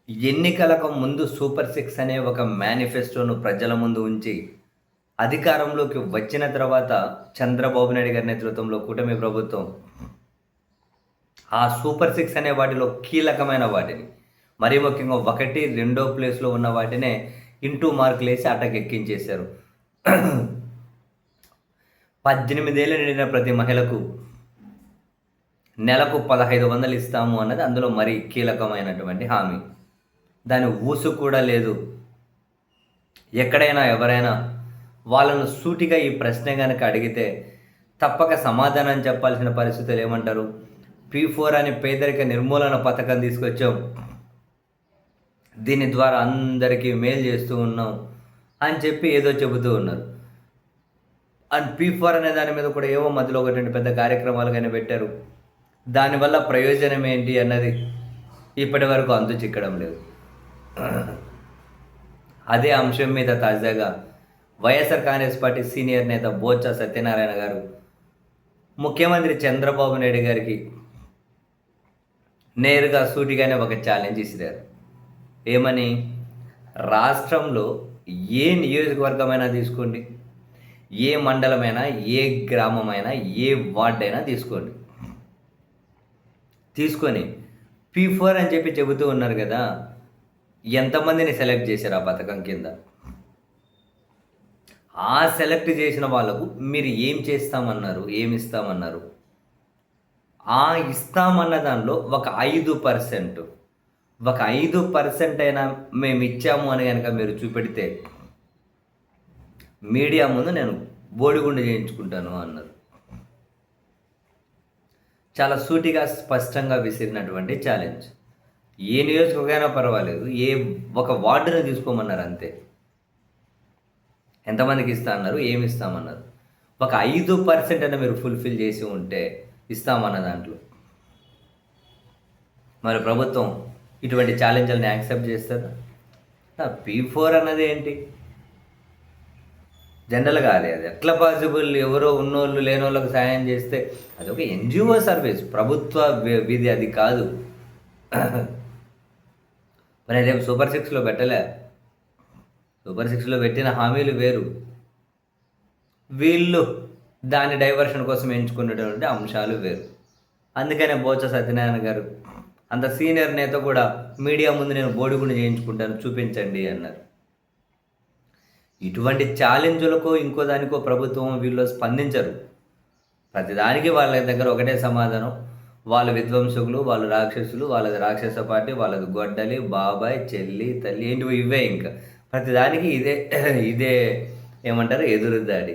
ఎన్నికలకు ముందు super six అనే ఒక మేనిఫెస్టోను ప్రజల ముందు ఉంచి అధికారంలోకి వచ్చిన తర్వాత చంద్రబాబు నాయుడు గారి నేతృత్వంలో కూటమి ప్రభుత్వం ఆ సూపర్ సిక్స్ అనే వాటిలో కీలకమైన వాటిని, మరీ ముఖ్యంగా 1, 2 ప్లేస్లో ఉన్న వాటినే ఇంటూ మార్కులు వేసి అటకెక్కించేశారు. 18 ఏళ్ళు నిండిన ప్రతి మహిళకు నెలకు 1500 ఇస్తాము అన్నది అందులో మరీ కీలకమైనటువంటి హామీ. దాని ఊసు కూడా లేదు. ఎక్కడైనా ఎవరైనా వాళ్ళను సూటిగా ఈ ప్రశ్న కనుక అడిగితే తప్పక సమాధానం చెప్పాల్సిన పరిస్థితులు ఏమంటారు? P4 అని పేదరిక నిర్మూలన పథకం తీసుకొచ్చాం, దీని ద్వారా అందరికీ మేలు చేస్తూ ఉన్నాం అని చెప్పి ఏదో చెబుతూ ఉన్నారు. అండ్ P4 అనే దాని మీద కూడా ఏవో మధ్యలో 1-2 పెద్ద కార్యక్రమాలు కానీ పెట్టారు. దానివల్ల ప్రయోజనం ఏంటి అన్నది ఇప్పటి వరకు అంతు చిక్కడం లేదు. అదే అంశం మీద తాజాగా వైఎస్ఆర్ కాంగ్రెస్ పార్టీ సీనియర్ నేత బొత్స సత్యనారాయణ గారు ముఖ్యమంత్రి చంద్రబాబు నాయుడు గారికి నేరుగా సూటిగానే ఒక ఛాలెంజ్ ఇసిరారు. ఏమని? రాష్ట్రంలో ఏ నియోజకవర్గమైనా తీసుకోండి, ఏ మండలమైనా, ఏ గ్రామమైనా, ఏ వార్డ్ అయినా తీసుకొని P4 అని చెప్పి చెబుతూ ఉన్నారు కదా, ఎంతమందిని సెలెక్ట్ చేశారు ఆ పథకం కింద? ఆ సెలెక్ట్ చేసిన వాళ్ళకు మీరు ఏం చేస్తామన్నారు, ఏమి ఇస్తామన్నారు? ఆ ఇస్తామన్న దానిలో ఒక 5% అయినా మేము ఇచ్చాము అని కనుక మీరు చూపెడితే మీడియా ముందు నేను బోడిగుండు చేయించుకుంటాను అన్నారు. చాలా సూటిగా స్పష్టంగా విసిరినటువంటి ఛాలెంజ్. ఏ నియోజకవర్గమైనా పర్వాలేదు, ఏ ఒక వార్డుని తీసుకోమన్నారు అంతే. ఎంతమందికి ఇస్తా అన్నారు, ఏమి ఇస్తామన్నారు? ఒక 5% అయినా మీరు ఫుల్ఫిల్ చేసి ఉంటే ఇస్తామన్న దాంట్లో మరి ప్రభుత్వం ఇటువంటి ఛాలెంజ్ని యాక్సెప్ట్ చేస్తుందా? P4 అన్నది ఏంటి? జనరల్గా అది ఎట్లా పాసిబుల్? ఎవరో ఉన్నోళ్ళు లేనోళ్ళకి సాయం చేస్తే అది ఒక NGO సర్వీస్, ప్రభుత్వ విధి అది కాదు. మరి అదేం సూపర్ సిక్స్లో పెట్టలే. సూపర్ సిక్స్లో పెట్టిన హామీలు వేరు, వీళ్ళు దాని డైవర్షన్ కోసం ఎంచుకున్నటువంటి అంశాలు వేరు. అందుకనే బొత్స సత్యనారాయణ గారు అంత సీనియర్ నేత కూడా మీడియా ముందు నేను బోడిగుండు చేయించుకుంటాను, చూపించండి అన్నారు. ఇటువంటి ఛాలెంజ్లకు ఇంకో దానికో ప్రభుత్వం వీళ్ళు స్పందించరు. ప్రతిదానికి వాళ్ళ దగ్గర ఒకటే సమాధానం, వాళ్ళు విధ్వంసకులు, వాళ్ళు రాక్షసులు, వాళ్ళది రాక్షస పార్టీ, వాళ్ళది గొడ్డలి, బాబాయ్, చెల్లి, తల్లి, ఏంటి ఇవే. ఇంకా ప్రతిదానికి ఇదే ఏమంటారు, ఎదురుదాడి.